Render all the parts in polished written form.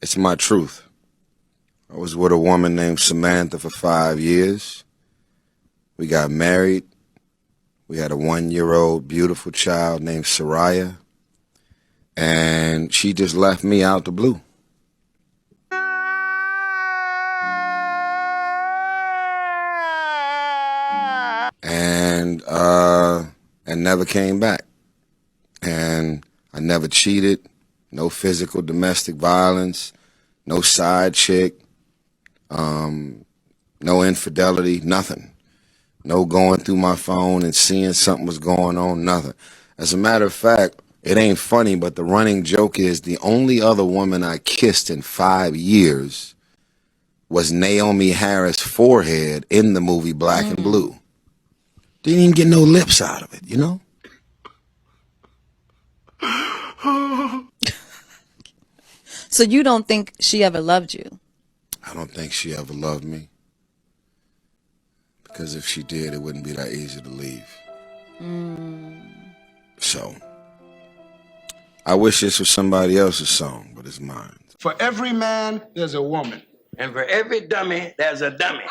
It's my truth. I was with a woman named Samantha for 5 years. We got married. We had a 1-year-old beautiful child named Soraya. And she just left me out the blue. And never came back. And I never cheated. No physical domestic violence. No side chick. No infidelity. Nothing. No going through my phone and seeing something was going on. Nothing. As a matter of fact, it ain't funny, but the running joke is the only other woman I kissed in 5 years was Naomi Harris' forehead in the movie Black and Blue. Didn't even get no lips out of it, you know? So you don't think she ever loved you? I don't think she ever loved me. Because if she did, it wouldn't be that easy to leave. So, I wish this was somebody else's song, but it's mine. For every man, there's a woman. And for every dummy, there's a dummy.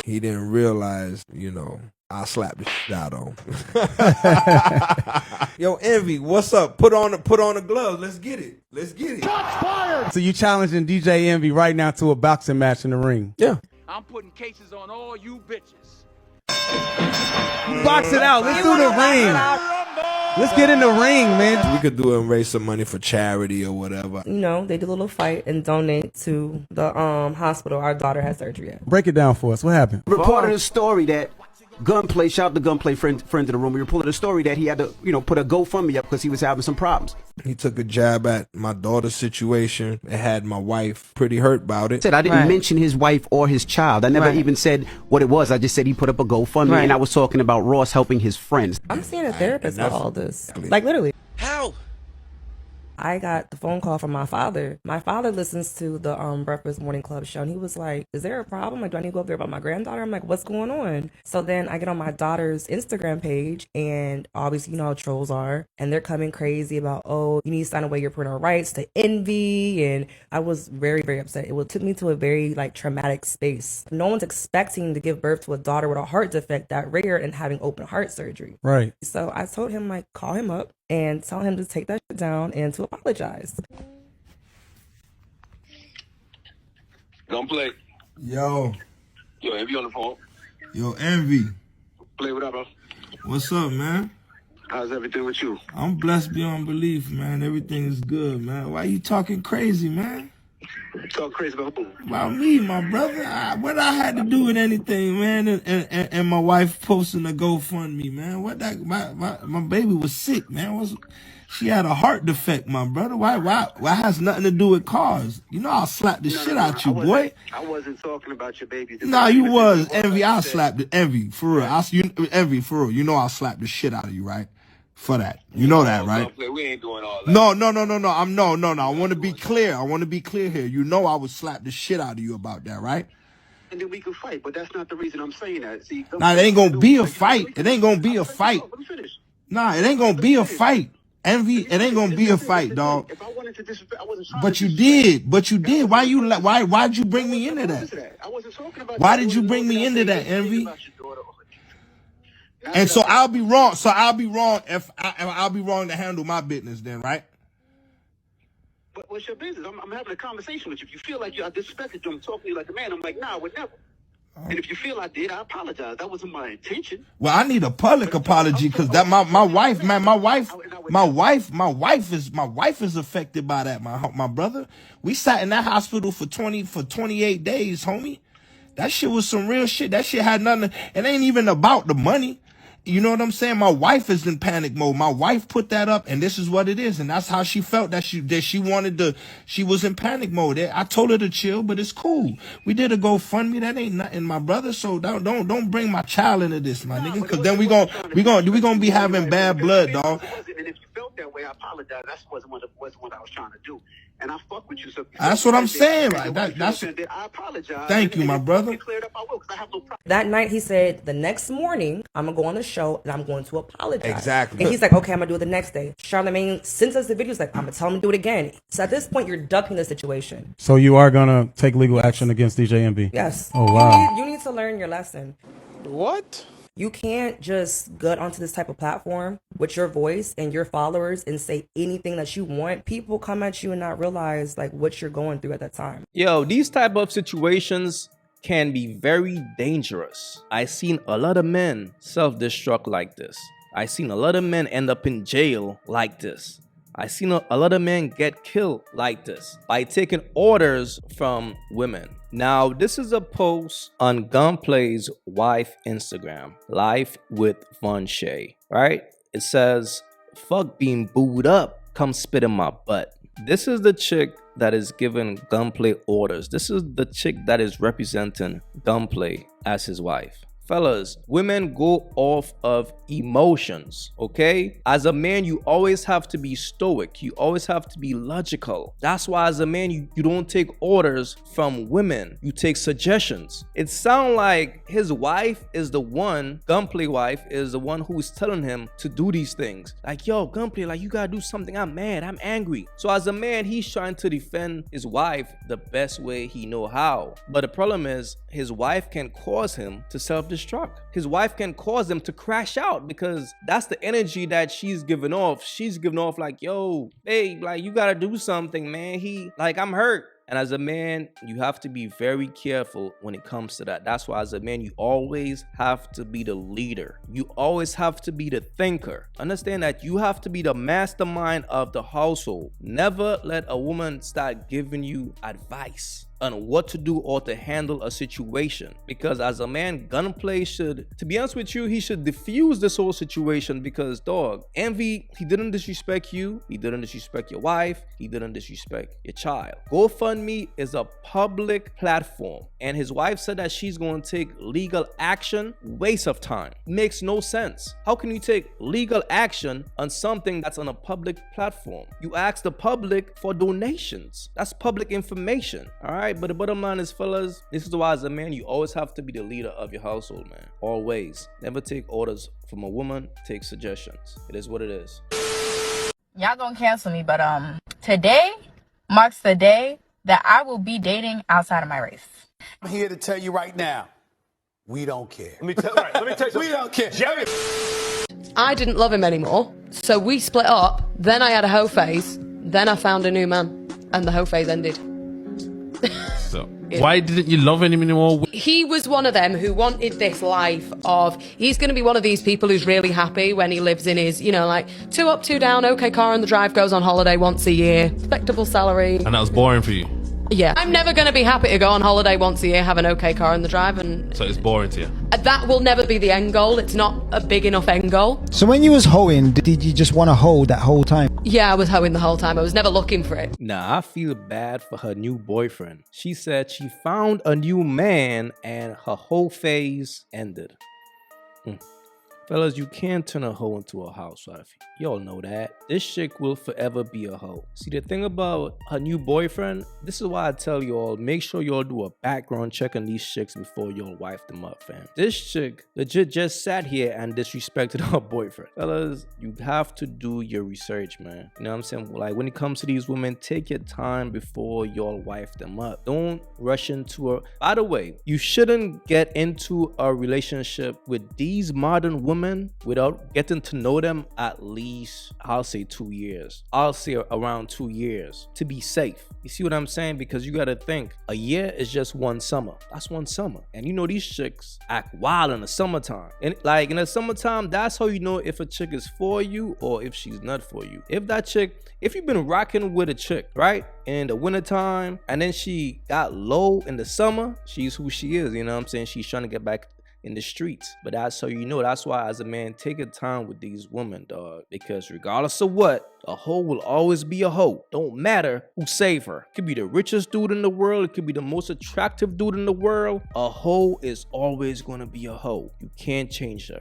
He didn't realize, I slapped the shit out on him. Yo, Envy, what's up? Put on the gloves. Let's get it. Shots fired. So you challenging DJ Envy right now to a boxing match in the ring? Yeah. I'm putting cases on all you bitches. Box it out. Let's do the ring. Let's get in the ring, man. We could do it and raise some money for charity or whatever. They did a little fight and donate to the hospital our daughter had surgery at. Break it down for us. What happened? Reported a story that Gunplay, shout out to Gunplay, friend of the room. We reported a story that he had to, put a GoFundMe up because he was having some problems. He took a jab at my daughter's situation and had my wife pretty hurt about it. Said I didn't mention his wife or his child. I never even said what it was. I just said he put up a GoFundMe and I was talking about Ross helping his friends. I'm seeing a therapist for all this. Like literally. How? I got the phone call from my father. My father listens to the Breakfast Morning Club show, and he was like, is there a problem? Like, do I need to go up there about my granddaughter? I'm like, what's going on? So then I get on my daughter's Instagram page, and obviously, you know how trolls are, and they're coming crazy about, oh, you need to sign away your parental rights to Envy, and I was very, very upset. It took me to a very, traumatic space. No one's expecting to give birth to a daughter with a heart defect that rare and having open heart surgery. Right. So I told him, call him up and tell him to take that shit down and to apologize. Don't play. Yo, Envy on the phone. Yo, Envy. Play what up, bro? What's up, man? How's everything with you? I'm blessed beyond belief, man. Everything is good, man. Why you talking crazy, man? Talk crazy about who? About me, my brother. What I had to do with anything, man, and my wife posting a GoFundMe, man. My baby was sick, man. She had a heart defect, my brother. Why has nothing to do with cars? I'll slap the shit out you, boy. I wasn't talking about your baby. Nah, you was. Envy, I'll slap the Envy, for real. Envy, for real. I'll slap the shit out of you, right? For that. You know that, right? We ain't doing all that. No. I want to be clear. I want to be clear here. I would slap the shit out of you about that, right? And then we can fight, but that's not the reason I'm saying that. See, Nah, it ain't gonna be a fight. It ain't gonna be a fight. Let me finish. Nah, it ain't gonna be a fight. Envy, it ain't gonna be a fight, dog. If I wanted to disrespect, I wasn't trying But to you did. Why'd you bring me into that? I wasn't talking about Why did you bring me into that, Envy? And so I'll be wrong. If I'll be wrong to handle my business then, right? But what's your business? I'm having a conversation with you. If you feel like I disrespected you, I'm talking to you like a man. I'm like, nah, I would never. And if you feel I did, I apologize. That wasn't my intention. Well, I need a public apology because that my wife, man, my wife is affected by that. My brother, we sat in that hospital for 28 days, homie. That shit was some real shit. That shit had nothing. It ain't even about the money. You know what I'm saying? My wife is in panic mode. My wife put that up, and this is what it is, and that's how she felt. She was in panic mode. I told her to chill, but it's cool. We did a GoFundMe. That ain't nothing, my brother. So don't bring my child into this, my nigga, because then we gonna be having bad blood, dog. And if you felt that way, I apologize. That wasn't what I was trying to do. And I fuck with you. So that's what I'm saying. I apologize. Thank you, my brother. That night he said, the next morning, I'm going to go on the show and I'm going to apologize. Exactly. And he's like, okay, I'm gonna do it the next day. Charlemagne sends us the videos like, I'm gonna tell him to do it again. So at this point, you're ducking the situation. So you are gonna take legal action against DJ MB? Yes. Oh wow. You need to learn your lesson. What? You can't just get onto this type of platform with your voice and your followers and say anything that you want. People come at you and not realize like what you're going through at that time. Yo, these type of situations can be very dangerous. I seen a lot of men self-destruct like this. I seen a lot of men end up in jail like this. I seen a lot of men get killed like this by taking orders from women. Now, this is a post on Gunplay's wife Instagram, Life with Von Shay, right? It says, fuck being booed up, come spit in my butt. This is the chick that is giving Gunplay orders. This is the chick that is representing Gunplay as his wife. Fellas, women go off of emotions, okay? As a man, you always have to be stoic. You always have to be logical. That's why as a man, you don't take orders from women. You take suggestions. It sounds like his wife is the one, Gunplay wife, is the one who's telling him to do these things. Like, yo, Gunplay, like, you gotta do something. I'm mad. I'm angry. So as a man, he's trying to defend his wife the best way he know how. But the problem is, his wife can cause him to self-destruct. His wife can cause him to crash out because that's the energy that she's giving off. She's giving off like, yo, babe, like you gotta do something, man. I'm hurt. And as a man, you have to be very careful when it comes to that. That's why as a man, you always have to be the leader. You always have to be the thinker. Understand that you have to be the mastermind of the household. Never let a woman start giving you advice on what to do or to handle a situation, because as a man, Gunplay should, to be honest with you, he should diffuse this whole situation. Because dog, Envy, he didn't disrespect you, he didn't disrespect your wife, he didn't disrespect your child. GoFundMe is a public platform, and his wife said that she's going to take legal action. Waste of time. Makes no sense. How can you take legal action on something that's on a public platform? You ask the public for donations. That's public information. All right, but the bottom line is, fellas, this is why as a man, you always have to be the leader of your household, man. Always. Never take orders from a woman. Take suggestions. It is what it is. Y'all gonna cancel me, but today marks the day that I will be dating outside of my race. I'm here to tell you right now, we don't care. Let me tell you something. We don't care. Jerry. I didn't love him anymore, so we split up. Then I had a hoe phase. Then I found a new man, and the hoe phase ended. So why didn't you love him anymore? He was one of them who wanted this life of, he's going to be one of these people who's really happy when he lives in his, 2 up, 2 down, okay car on the drive, goes on holiday once a year, respectable salary. And that was boring for you? Yeah. I'm never going to be happy to go on holiday once a year, have an okay car on the drive, and so it's boring to you? That will never be the end goal. It's not a big enough end goal. So when you was hoeing, did you just want to hoe that whole time? Yeah, I was hoeing the whole time. I was never looking for it. Nah, I feel bad for her new boyfriend. She said she found a new man and her whole phase ended. Fellas, you can't turn a hoe into a housewife. Y'all know that. This chick will forever be a hoe. See, the thing about her new boyfriend, this is why I tell y'all, make sure y'all do a background check on these chicks before y'all wife them up, fam. This chick legit just sat here and disrespected her boyfriend. Fellas, you have to do your research, man. You know what I'm saying? Like, when it comes to these women, take your time before y'all wife them up. Don't rush into her. By the way, you shouldn't get into a relationship with these modern women without getting to know them at least, I'll say 2 years. I'll say around 2 years to be safe. You see what I'm saying? Because you got to think, a year is just one summer. That's one summer. And these chicks act wild in the summertime. And like in the summertime, that's how you know if a chick is for you or if she's not for you. If you've been rocking with a chick, right, in the wintertime, and then she got low in the summer, she's who she is. You know what I'm saying? She's trying to get back in the streets. But that's how you know. That's why as a man, take your time with these women, dog. Because regardless of what, a hoe will always be a hoe. Don't matter who save her. It could be the richest dude in the world. It could be the most attractive dude in the world. A hoe is always gonna be a hoe. You can't change her.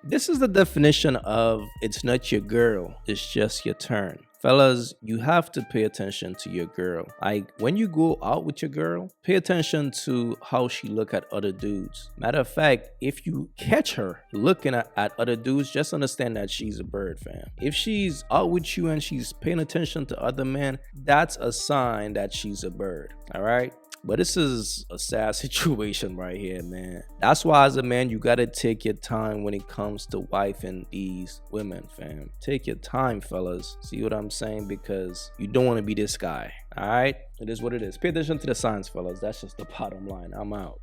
This is the definition of it's not your girl, it's just your turn. Fellas, you have to pay attention to your girl. Like, when you go out with your girl, pay attention to how she look at other dudes. Matter of fact, if you catch her looking at other dudes, just understand that she's a bird, fam. If she's out with you and she's paying attention to other men, that's a sign that she's a bird, all right? But this is a sad situation right here, man. That's why as a man, you gotta take your time when it comes to wifing these women, fam. Take your time, fellas. See what I'm saying? Because you don't want to be this guy, all right? It is what it is. Pay attention to the signs, fellas. That's just the bottom line. I'm out.